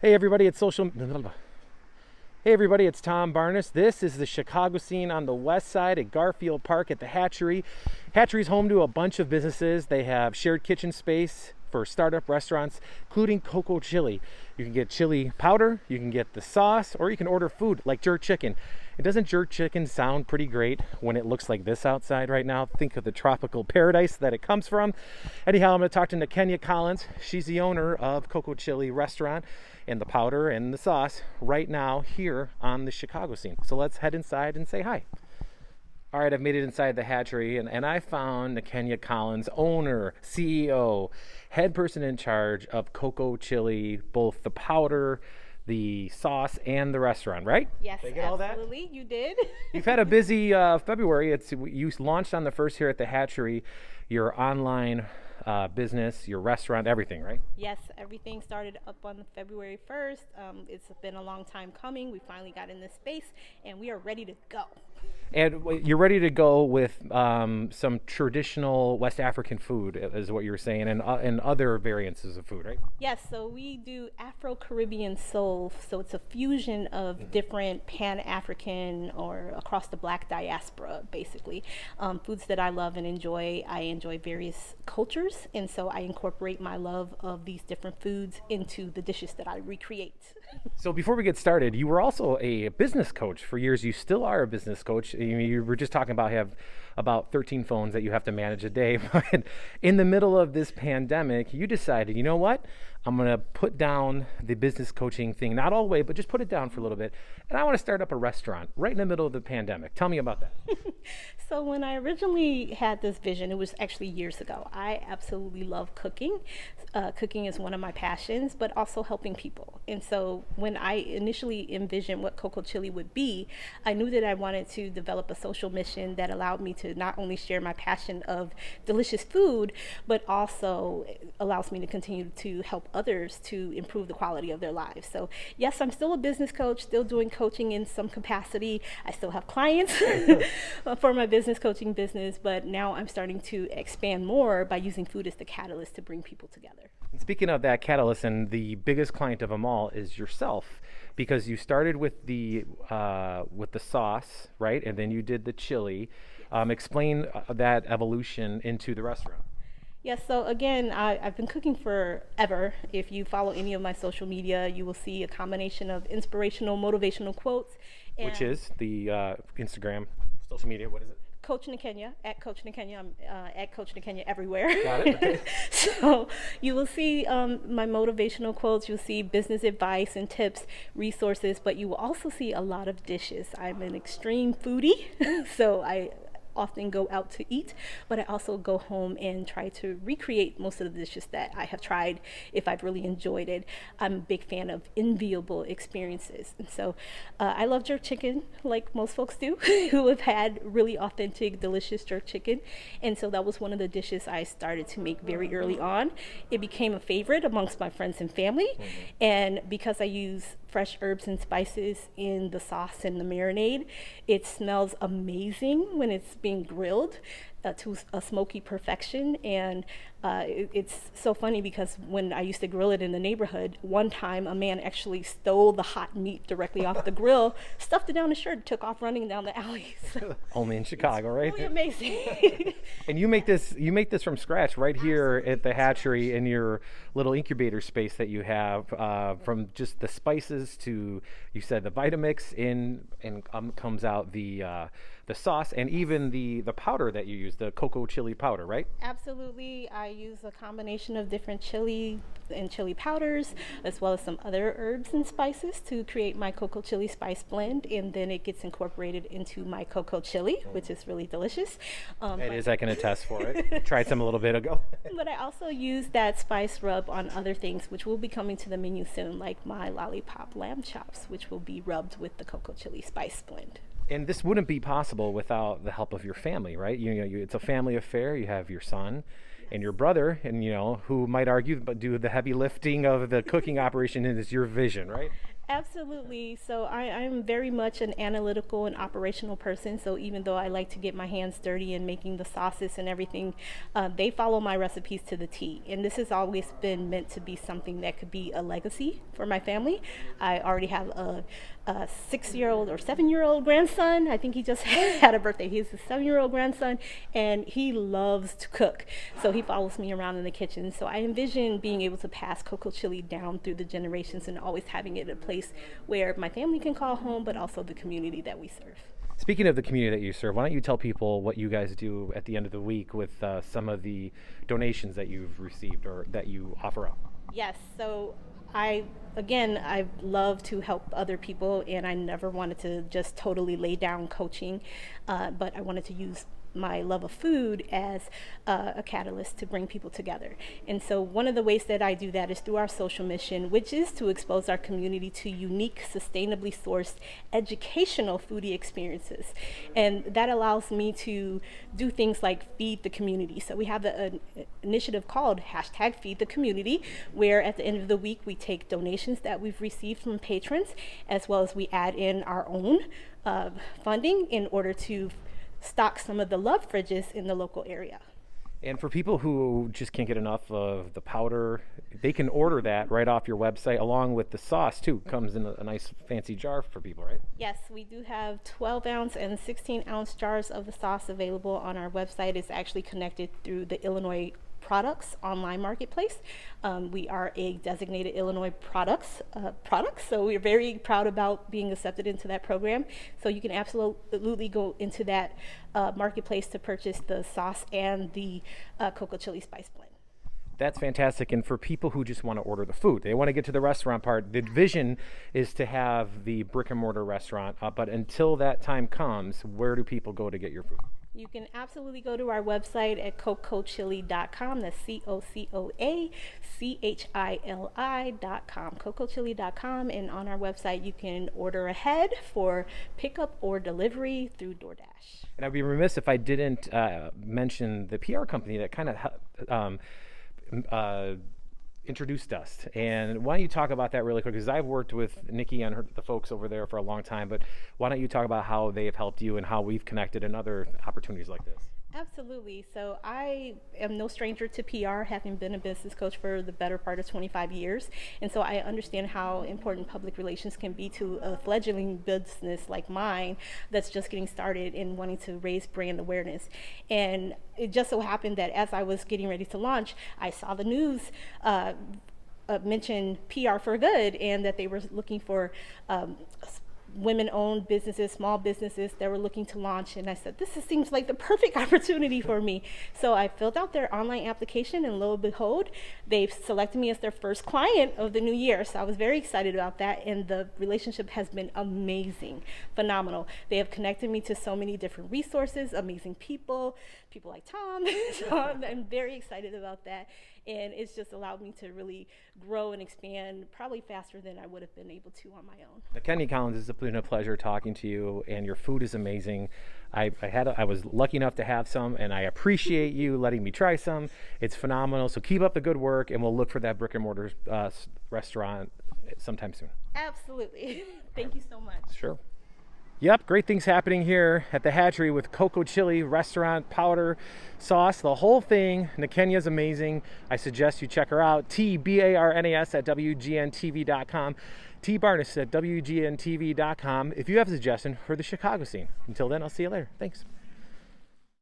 Hey everybody, it's Hey everybody, it's Tom Barnes. This is the Chicago scene on the west side at Garfield Park at the Hatchery. Hatchery's home to a bunch of businesses. They have shared kitchen space for startup restaurants, including Coco Chili. You can get chili powder, you can get the sauce, or you can order food like jerk chicken. It doesn't jerk chicken sound pretty great when it looks like this outside right now? Think of the tropical paradise that it comes from. Anyhow, I'm going to talk to Niquenya Collins. She's the owner of Coco Chili Restaurant and the powder and the sauce right now here on the Chicago scene. So let's head inside and say hi. All right, I've made it inside the Hatchery, and I found Niquenya Collins, owner, CEO, head person in charge of Coco Chili, both the powder, the sauce, and the restaurant, right? Yes, did I get all that? absolutely, you did. You've had a busy February. You launched on the first here at the Hatchery, your online business, your restaurant, everything, right? Yes, everything started up on February 1st. It's been a long time coming. We finally got in this space, and we are ready to go. And you're ready to go with some traditional West African food, is what you were saying, and other variances of food, right? Yes, so we do Afro-Caribbean-Soul, so it's a fusion of different Pan-African or across the Black diaspora, basically. Foods that I love and enjoy. I enjoy various cultures, and so I incorporate my love of these different foods into the dishes that I recreate. So before we get started, you were also a business coach for years. You still are a business coach. You were just talking about have about 13 phones that you have to manage a day. But in the middle of this pandemic, you decided, you know what? I'm going to put down the business coaching thing, not all the way, but just put it down for a little bit. And I want to start up a restaurant right in the middle of the pandemic. Tell me about that. So when I originally had this vision, it was actually years ago. I absolutely love cooking. Cooking is one of my passions, but also helping people. And so when I initially envisioned what Coco Chili would be, I knew that I wanted to develop a social mission that allowed me to not only share my passion of delicious food, but also allows me to continue to help others to improve the quality of their lives. So yes, I'm still a business coach, still doing coaching in some capacity. I still have clients for my business coaching business, but now I'm starting to expand more by using food as the catalyst to bring people together. And speaking of that catalyst, and the biggest client of them all is yourself, because you started with the sauce, right? And then you did the chili. Explain that evolution into the restaurant. Yes, so again, I've been cooking forever. If you follow any of my social media, you will see a combination of inspirational, motivational quotes. Which is the Instagram, social media, what is it? Coach Niquenya, at Coach Niquenya. I'm at Coach Niquenya everywhere. Got it, okay. So you will see my motivational quotes, you'll see business advice and tips, resources, but you will also see a lot of dishes. I'm an extreme foodie, so I often go out to eat, but I also go home and try to recreate most of the dishes that I have tried if I've really enjoyed it. I'm a big fan of enviable experiences. And so I love jerk chicken like most folks do who have had really authentic, delicious jerk chicken. And so that was one of the dishes I started to make very early on. It became a favorite amongst my friends and family. And because I use fresh herbs and spices in the sauce and the marinade, it smells amazing when it's being grilled to a smoky perfection. And it's so funny because when I used to grill it in the neighborhood, one time a man actually stole the hot meat directly off the grill, stuffed it down his shirt, took off running down the alley. So only in Chicago, right? Really amazing. And you make this from scratch right here at the Hatchery in your little incubator space that you have, from just the spices to, you said, the Vitamix and comes out the sauce and even the powder that you use, the Coco Chili powder, right? Absolutely. I use a combination of different chili and chili powders, as well as some other herbs and spices to create my Coco Chili spice blend, and then it gets incorporated into my Coco Chili, which is really delicious. It is, I can attest for it. Tried some a little bit ago. But I also use that spice rub on other things, which will be coming to the menu soon, like my lollipop lamb chops, which will be rubbed with the Coco Chili spice blend. And this wouldn't be possible without the help of your family, right? It's a family affair. You have your son and your brother, and who might argue, but do the heavy lifting of the cooking operation, and it's your vision, right? Absolutely. So I'm very much an analytical and operational person. So even though I like to get my hands dirty in making the sauces and everything, they follow my recipes to the T. And this has always been meant to be something that could be a legacy for my family. I already have a 6-year-old or 7-year-old grandson. I think he just had a birthday. He's a 7-year-old grandson, and he loves to cook. So he follows me around in the kitchen. So I envision being able to pass Coco Chili down through the generations and always having it a place where my family can call home, but also the community that we serve. Speaking of the community that you serve, why don't you tell people what you guys do at the end of the week with some of the donations that you've received or that you offer up? Yes, so I love to help other people, and I never wanted to just totally lay down coaching, but I wanted to use my love of food as a catalyst to bring people together. And so one of the ways that I do that is through our social mission, which is to expose our community to unique, sustainably sourced, educational foodie experiences. And that allows me to do things like feed the community. So we have an initiative called #FeedTheCommunity, where at the end of the week we take donations that we've received from patrons, as well as we add in our own funding in order to stock some of the love fridges in the local area. And for people who just can't get enough of the powder, they can order that right off your website, along with the sauce too. Comes in a nice fancy jar for people, right? Yes, we do have 12-ounce and 16-ounce jars of the sauce available on our website. It's actually connected through the Illinois Products online marketplace. We are a designated Illinois products, so we're very proud about being accepted into that program. So you can absolutely go into that marketplace to purchase the sauce and the Coco Chili Spice Blend. That's fantastic. And for people who just want to order the food, they want to get to the restaurant part, the vision is to have the brick and mortar restaurant. But until that time comes, where do people go to get your food? You can absolutely go to our website at cocochili.com. That's COCOACHILI.com, cocochili.com. And on our website, you can order ahead for pickup or delivery through DoorDash. And I'd be remiss if I didn't mention the PR company that kind of introduced us. And why don't you talk about that really quick? Because I've worked with Nikki and the folks over there for a long time, but why don't you talk about how they have helped you and how we've connected and other opportunities like this? Absolutely. So I am no stranger to PR, having been a business coach for the better part of 25 years. And so I understand how important public relations can be to a fledgling business like mine that's just getting started and wanting to raise brand awareness. And it just so happened that as I was getting ready to launch, I saw the news mention PR for Good, and that they were looking for women-owned businesses, small businesses that were looking to launch. And I said, this seems like the perfect opportunity for me. So I filled out their online application, and lo and behold, they've selected me as their first client of the new year. So I was very excited about that, and the relationship has been amazing, phenomenal. They have connected me to so many different resources, amazing people like Tom. So I'm very excited about that. And it's just allowed me to really grow and expand probably faster than I would have been able to on my own. Niquenya Collins, it's been a pleasure talking to you, and your food is amazing. I was lucky enough to have some, and I appreciate you letting me try some. It's phenomenal. So keep up the good work, and we'll look for that brick and mortar restaurant sometime soon. Absolutely. Thank you so much. Sure. Yep, great things happening here at the Hatchery with Coco Chili Restaurant, powder, sauce, the whole thing. Niquenya's amazing. I suggest you check her out. TBARNAS at WGNTV.com. Barnes at WGNTV.com if you have a suggestion for the Chicago scene. Until then, I'll see you later. Thanks.